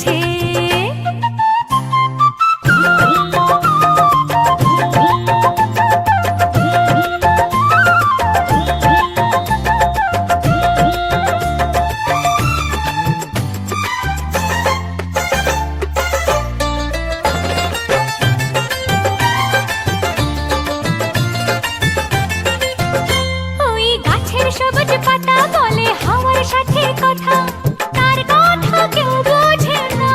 গেছে। ওই গাছের সবুজ পাতা বলে হাওয়ার সাথে কথা, তার কথা কেউ বোঝে না।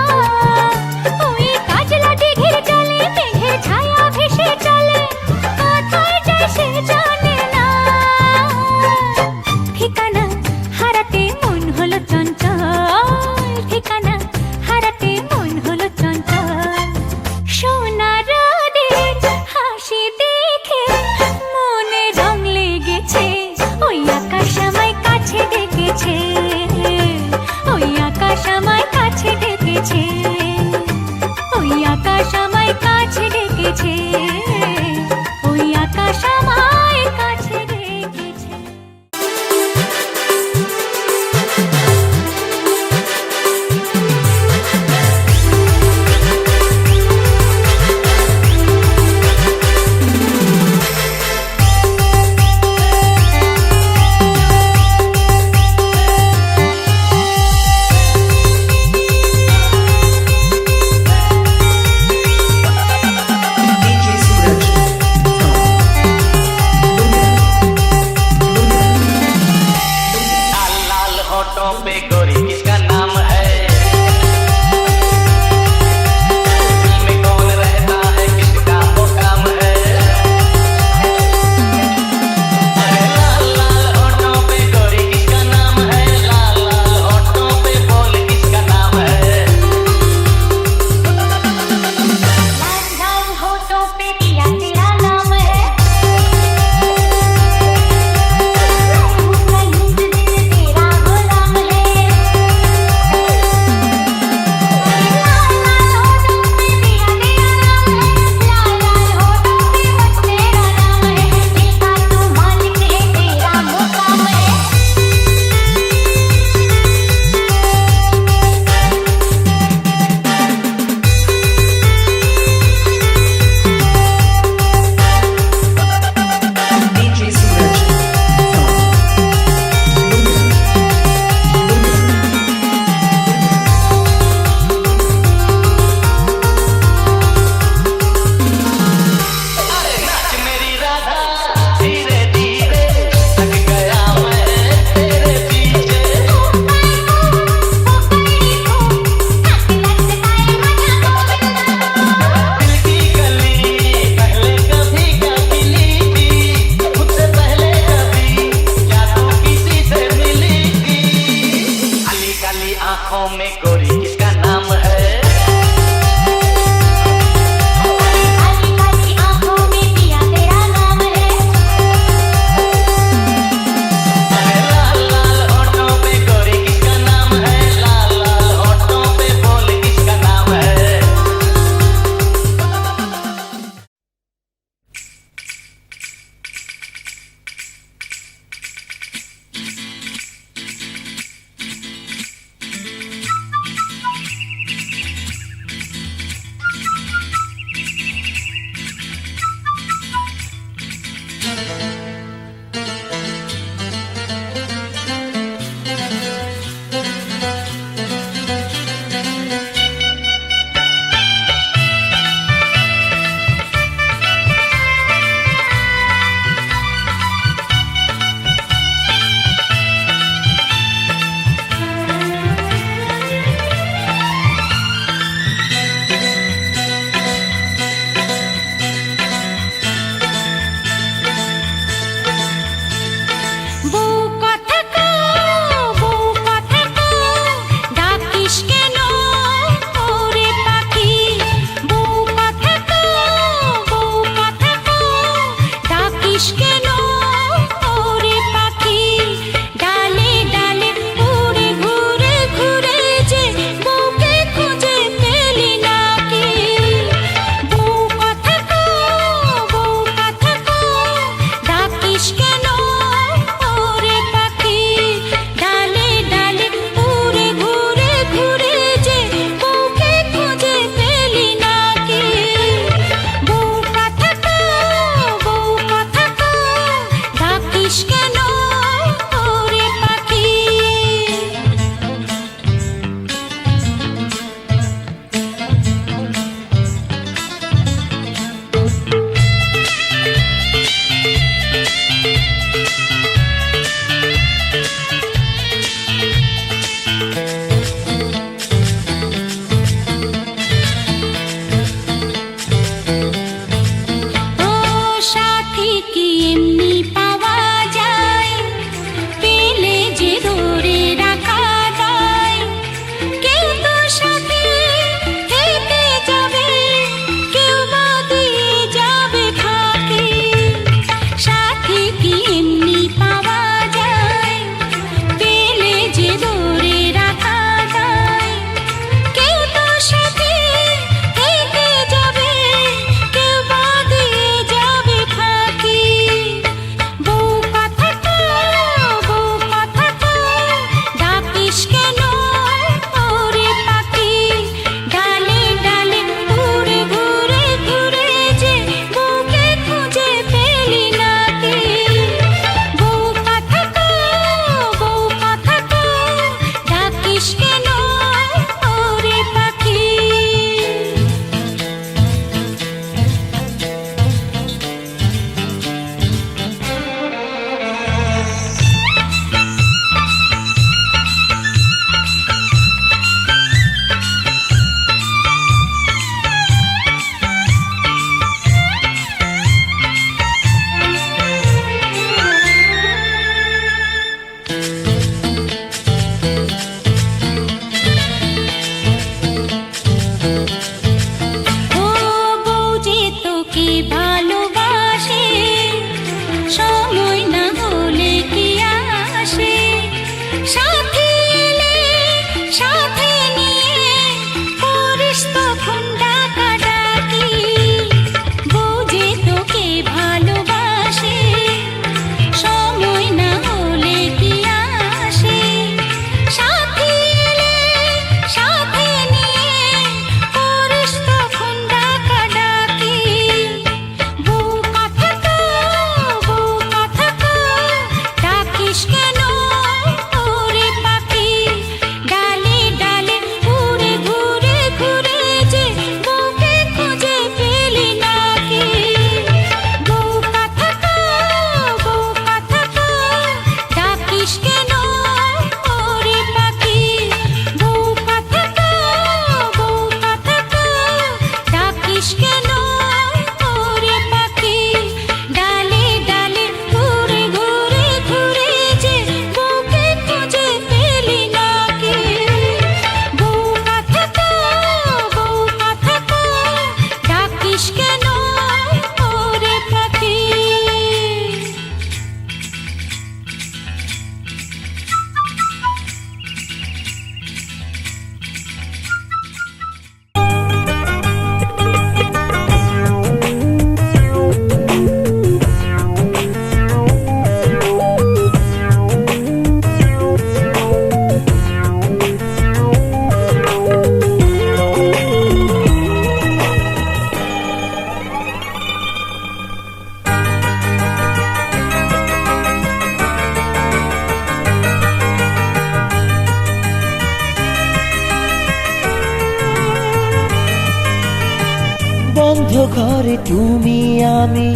ঘরে তুমি আমি,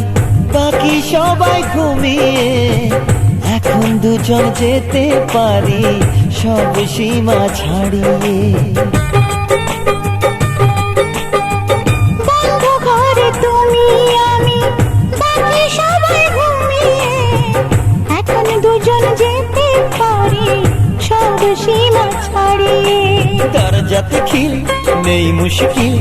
বাকি সবাই ঘুমিয়ে, এখন দুজন যেতে পারি সব সীমা ছাড়িয়ে। বন্ধ ঘরে তুমি আমি, বাকি সবাই ঘুমিয়ে, এখন দুজন যেতে পারি সব সীমা ছাড়িয়ে। দরজাতে খিল নেই মুশকিল,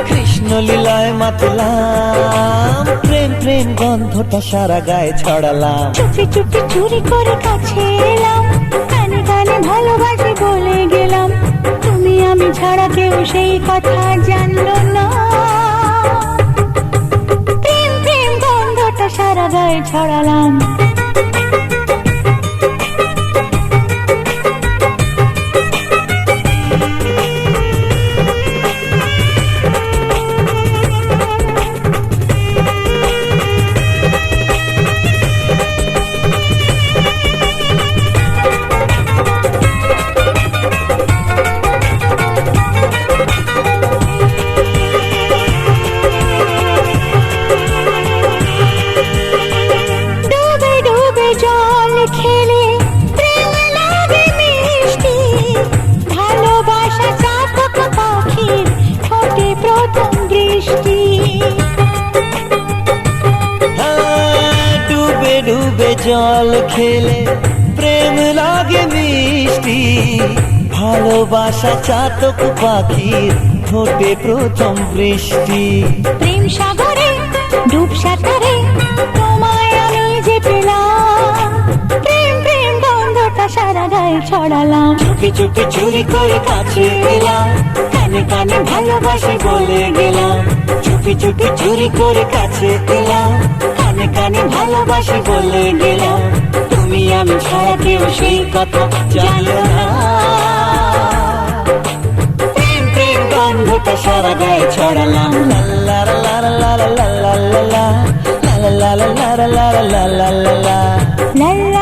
কৃষ্ণ লীলায় মাতলাম, প্রেম প্রেম গন্ধটা সারা গায়ে ছড়ালাম। চুপি চুপি চুরি করে কাছে এলাম, কানে কানে ভালোবাসি বলে গেলাম, তুমি আমি ছাড়া কেউ সেই কথা জানলো না। প্রেম প্রেম গন্ধটা সারা গায়ে ছড়ালাম। ডুবে ডুবে জল খেলে প্রেম লাগে মিষ্টি, ভালোবাসা চাতক পাখির ঠোঁটে প্রথম দৃষ্টি। হ্যাঁ, ডুবে ডুবে জল খেলে প্রেম লাগে মিষ্টি, ভালোবাসা চাতক পাখির ঠোঁটে প্রথম বৃষ্টি। প্রেম সাগরে ডুব সাঁতারে তোমায় আমি যে পেলাম, প্রেম প্রেম গন্ধটা সারা গায়ে ছড়ালাম। চুপি চুপি চুরি করে কাছে এলাম, কানে কানে ভালোবাসি বলে গেলাম। চুপি চুপি চুরি করে কাছে এলাম, কানে কানে ভালোবাসি বলে গেলাম, তুমি আমি ছাড়া কেউ সেই কথা জানলো না। প্রেম প্রেম গন্ধটা সারা গায়ে ছড়ালাম। লা লা লা লা লা লা লা লা লা লা লা লা লা লা লা লা লা লা। লা লা